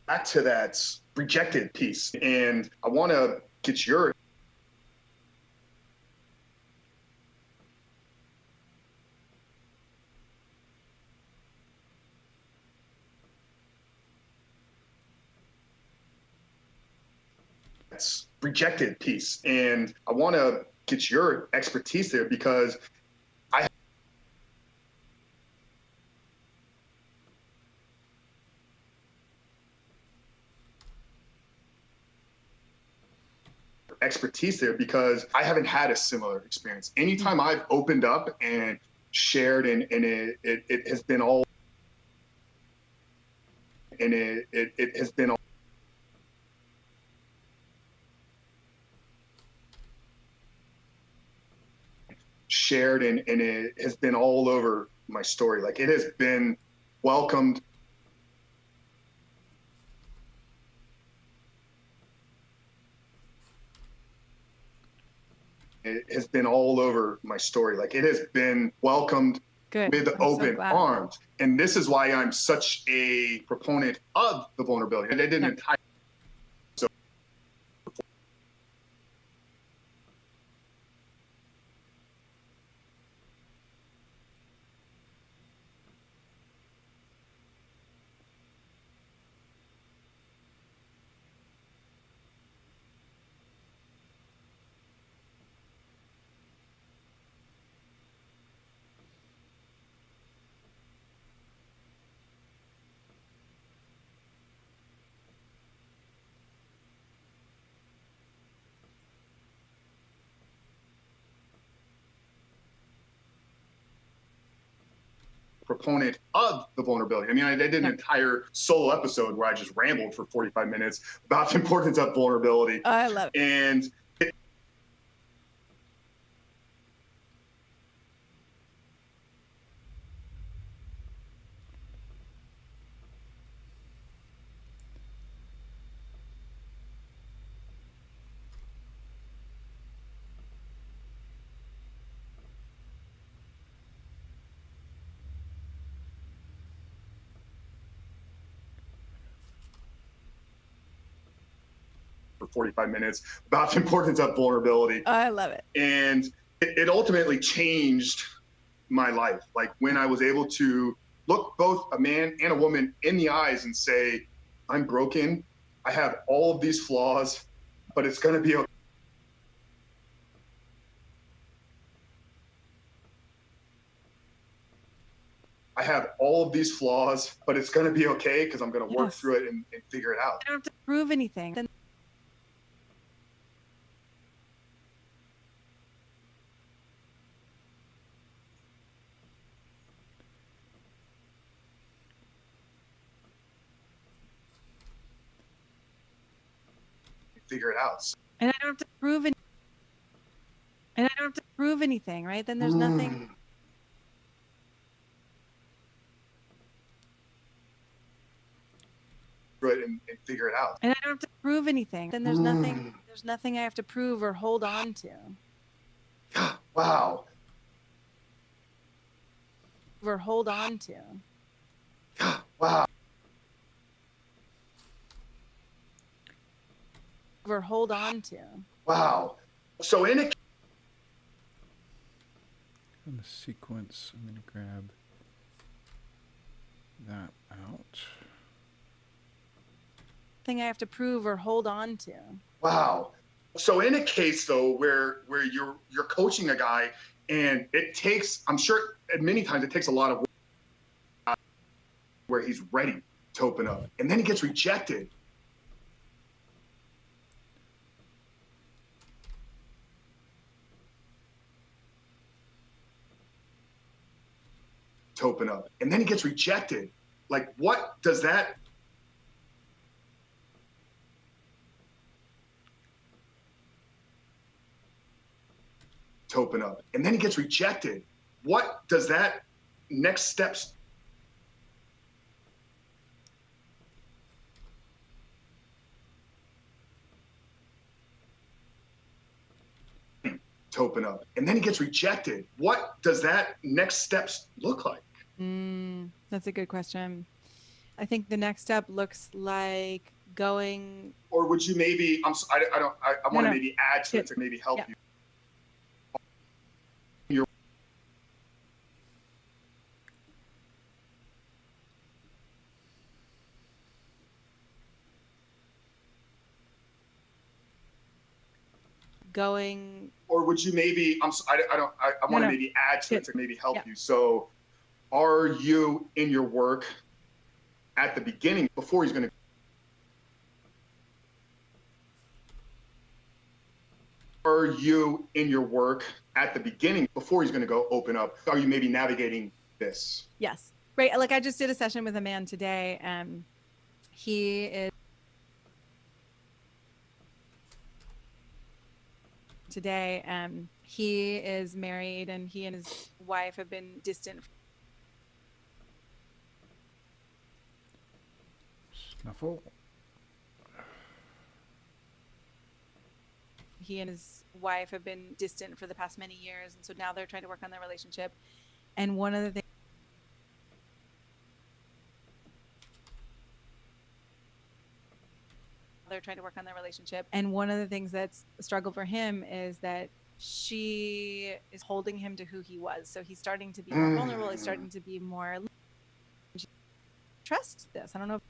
back to that rejected piece, and I want to get your rejected piece, and I want to get your expertise there because I expertise there because I haven't had a similar experience. Anytime I've opened up and shared, and it has been all, and it has been all shared, and it has been all over my story. Like it has been welcomed. It has been all over my story. Like it has been welcomed with open arms. And this is why I'm such a proponent of the vulnerability. And I didn't entire proponent of the vulnerability. I mean, I did an entire solo episode where I just rambled for 45 minutes about the importance of vulnerability. I love it. And for 45 minutes about the importance of vulnerability. I love it. And it ultimately changed my life. Like when I was able to look both a man and a woman in the eyes and say, I'm broken. I have all of these flaws, but it's going to be okay. I have all of these flaws, but it's going to be okay because I'm going to work through it and figure it out. I don't have to prove anything. Then Figure it out. and I don't have to prove any, and I don't have to prove anything, right? Then there's nothing. Through it and figure it out. And I don't have to prove anything. Then there's nothing. There's nothing I have to prove or hold on to. Wow. Or hold on to. Wow. Or hold on to. Wow. So in a In the sequence, I'm going to grab that out. Thing I have to prove or hold on to. wow. So in a case though where you're coaching a guy and it takes, I'm sure many times it takes a lot of work where he's ready to open up and then he gets rejected. To open up and then he gets rejected. Like what does that to open up and then he gets rejected? What does that next steps to open up and then he gets rejected? What does that next steps look like? That's a good question. I think the next step looks like going. Or would you maybe I want to maybe add to it to maybe help you. Going. Or would you maybe I want to maybe add to it to maybe help you. So are you in your work at the beginning before he's going to are you in your work at the beginning before he's going to go open up? Are you maybe navigating this? Yes. Right. Like I just did a session with a man today and he is he is married and he and his wife have been distant. Snuffle. He and his wife have been distant for the past many years. And so now they're trying to work on their relationship. And one of the things that's a struggle for him is that she is holding him to who he was. So he's starting to be more vulnerable. He's starting to be more trust this. I don't know if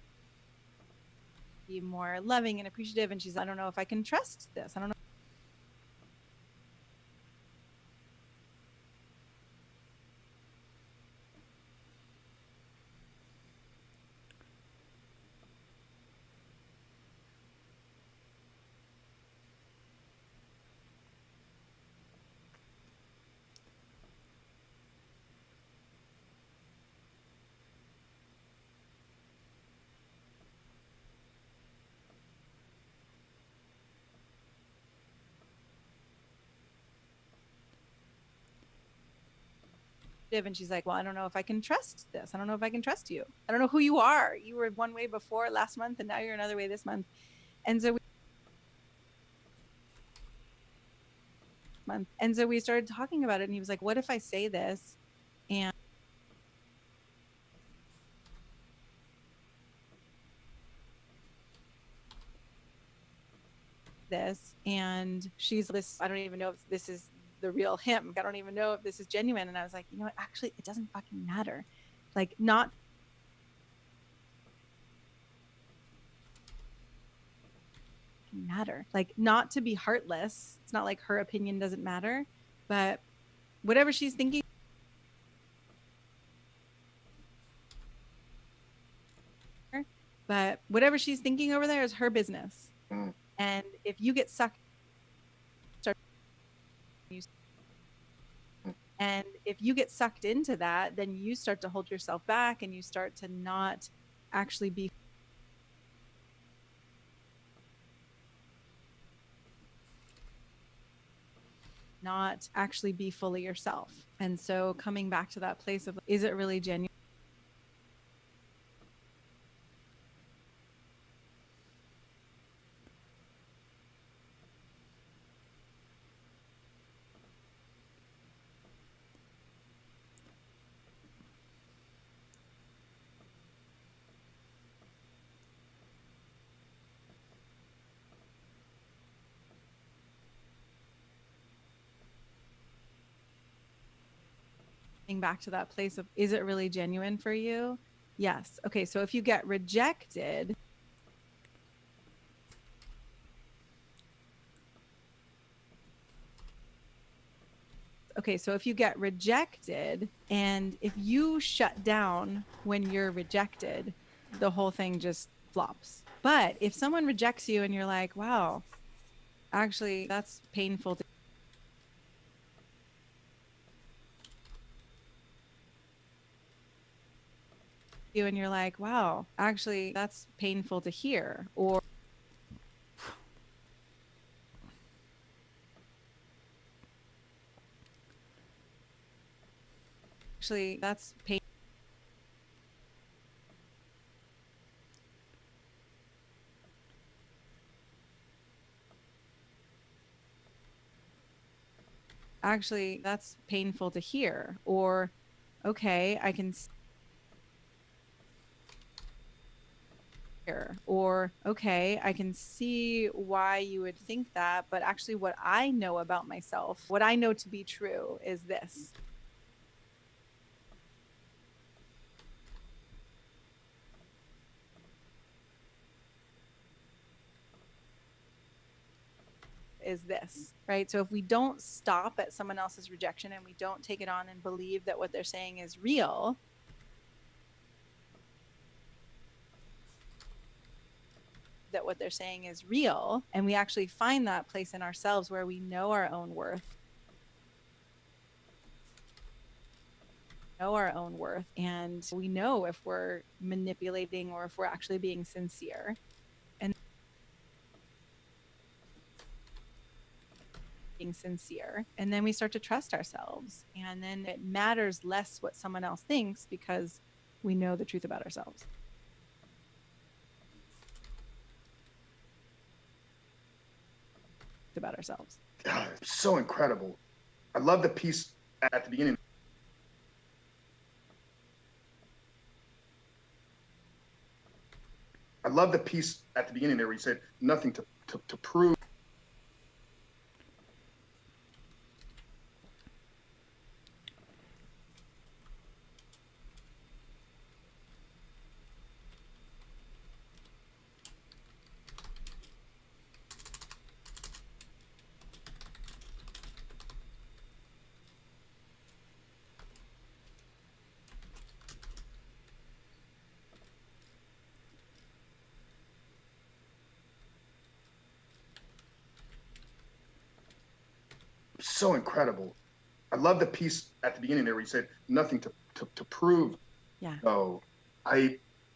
be more loving and appreciative. And she's, I don't know if I can trust this. I don't know. and she's like, well, I don't know if I can trust this. I don't know if I can trust you. I don't know who you are. You were one way before last month and now you're another way this month. And so we started talking about it, and he was like, what if I say this and this, and she's this, I don't even know if this is the real him. I don't even know if this is genuine. And I was like, you know what, actually it doesn't fucking matter. Like, not matter, like, not to be heartless. It's not like her opinion doesn't matter, but whatever she's thinking, over there is her business. And if you get sucked, and if you get sucked into that, then you start to hold yourself back, and you start to not actually be fully yourself. And so coming back to that place of, is it really genuine? Back to that place of, is it really genuine for you? Yes. Okay, so if you get rejected, and if you shut down when you're rejected, the whole thing just flops. But if someone rejects you and you're like, wow, actually that's painful to you, and you're like, wow, actually that's painful to hear, or actually that's pain. Actually that's painful to hear, or okay, I can or okay, I can see why you would think that, but actually what I know about myself, what I know to be true is this. Right? So if we don't stop at someone else's rejection and we don't take it on and believe that what they're saying is real, and we actually find that place in ourselves where we know our own worth, and we know if we're manipulating or if we're actually being sincere. And then we start to trust ourselves, and then it matters less what someone else thinks because we know the truth about ourselves. God, it's so incredible. I love the piece at the beginning. There where you said nothing to prove. So incredible. I love the piece at the beginning there where you said nothing to prove. Yeah. So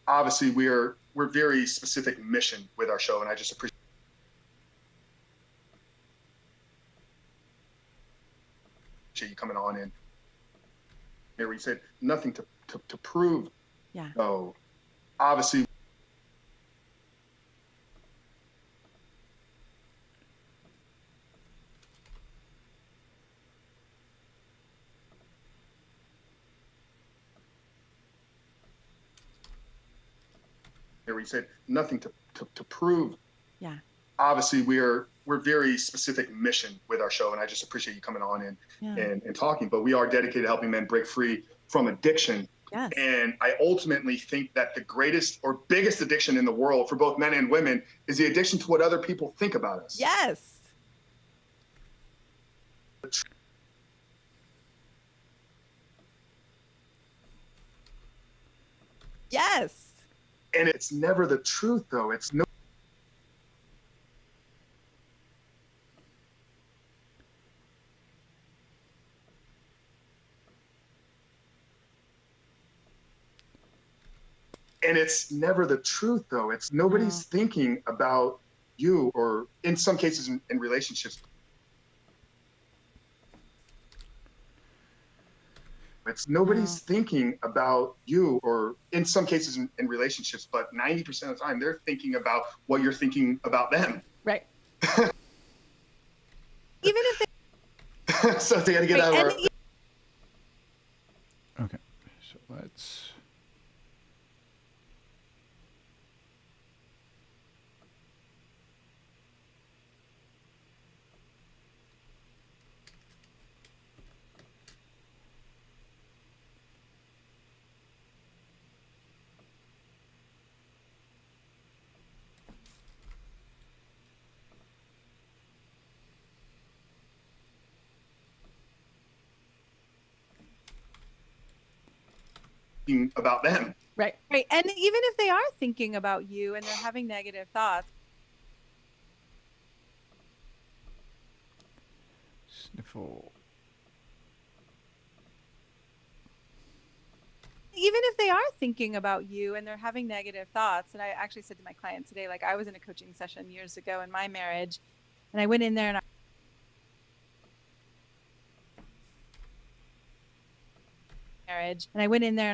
obviously we're very specific mission with our show, and I just appreciate you coming on and Where he said nothing to prove. Yeah. So obviously, where he said nothing to prove. Yeah. Obviously, we're very specific mission with our show, and I just appreciate you coming on Yeah. and talking. But we are dedicated to helping men break free from addiction. Yes. And I ultimately think that the greatest or biggest addiction in the world for both men and women is the addiction to what other people think about us. Yes. Yes. And it's never the truth, though. It's no. And it's never the truth, though. It's nobody's thinking about you, or in some cases in relationships. It's nobody's thinking about you, or in some cases in relationships, but 90% of the time they're thinking about what you're thinking about them. Right. Even if they So they got to get out of our. Okay, so let's. About them. Right. Right. And even if they are thinking about you and they're having negative thoughts. Sniffle. Even if they are thinking about you and they're having negative thoughts. And I actually said to my client today, like I was in a coaching session years ago in my marriage, and I went in there and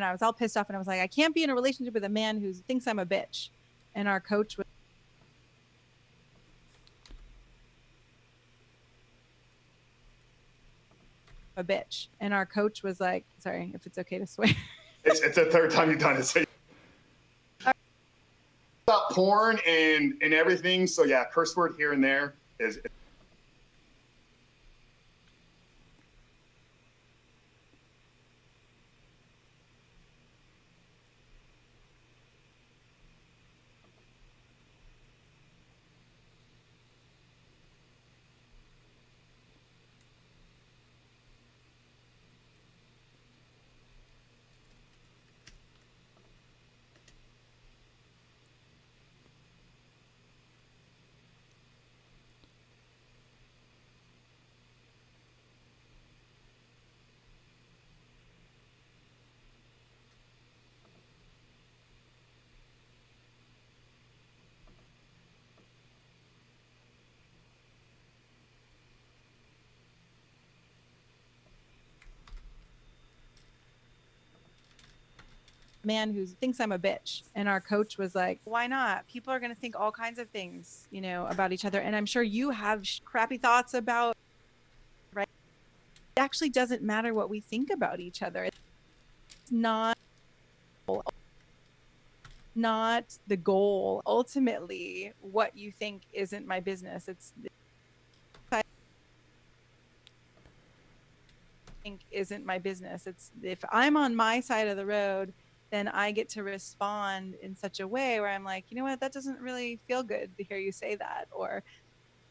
I was all pissed off, and I was like, I can't be in a relationship with a man who thinks I'm a bitch. And our coach was a bitch. And our coach was like, sorry if it's okay to swear. It's the third time you've done it. So about porn and everything. So yeah, curse word here and there is. Man who thinks I'm a bitch. And our coach was like, why not? People are going to think all kinds of things, you know, about each other. And I'm sure you have crappy thoughts about, right? It actually doesn't matter what we think about each other. It's not the goal. Ultimately, what you think isn't my business. It's isn't my business. It's if I'm on my side of the road, then I get to respond in such a way where I'm like, you know what, that doesn't really feel good to hear you say that. Or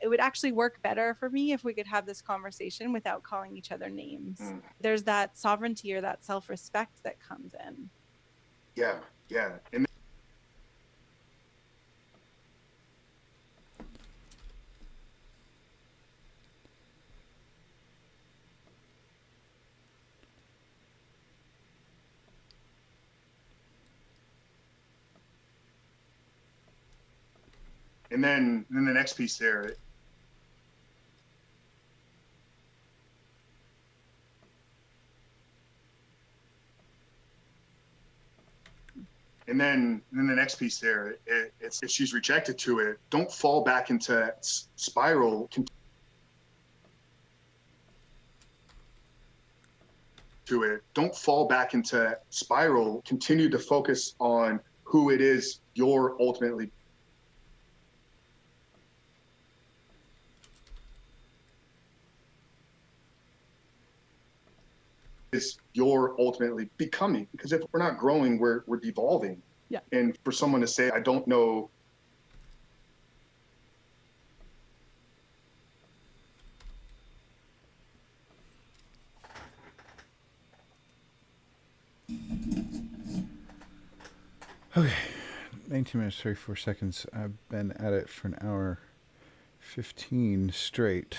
it would actually work better for me if we could have this conversation without calling each other names. There's that sovereignty or that self-respect that comes in. Yeah, yeah. And then the next piece there. And then the next piece there, it's if she's rejected to it, don't fall back into that spiral. To it, don't fall back into that spiral. Continue to focus on who it is you're ultimately becoming, because if we're not growing, we're devolving. Yeah. And for someone to say, I don't know, Okay, 19 minutes 34 seconds. I've been at it for an hour 15 straight.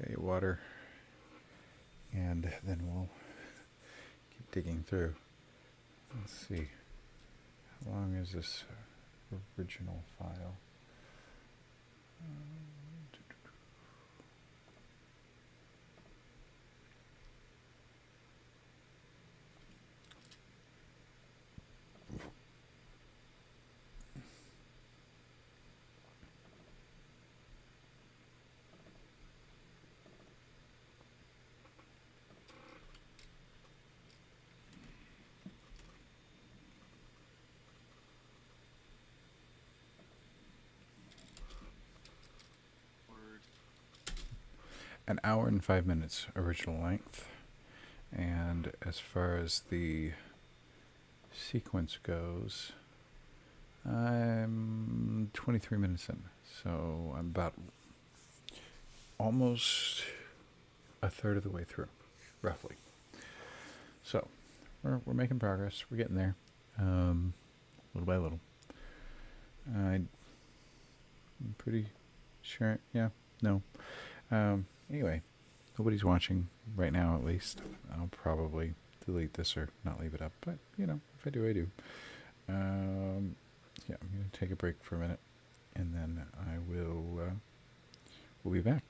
Got your water, and then we'll keep digging through. Let's see. How long is this original file? An hour and 5 minutes original length. And as far as the sequence goes, I'm 23 minutes in. So I'm about almost a third of the way through, roughly. So we're making progress. We're getting there, little by little. I'm pretty sure. Yeah, no. Anyway, nobody's watching right now, at least. I'll probably delete this or not leave it up, but if I do, I do. Yeah, I'm gonna take a break for a minute, and then we'll be back.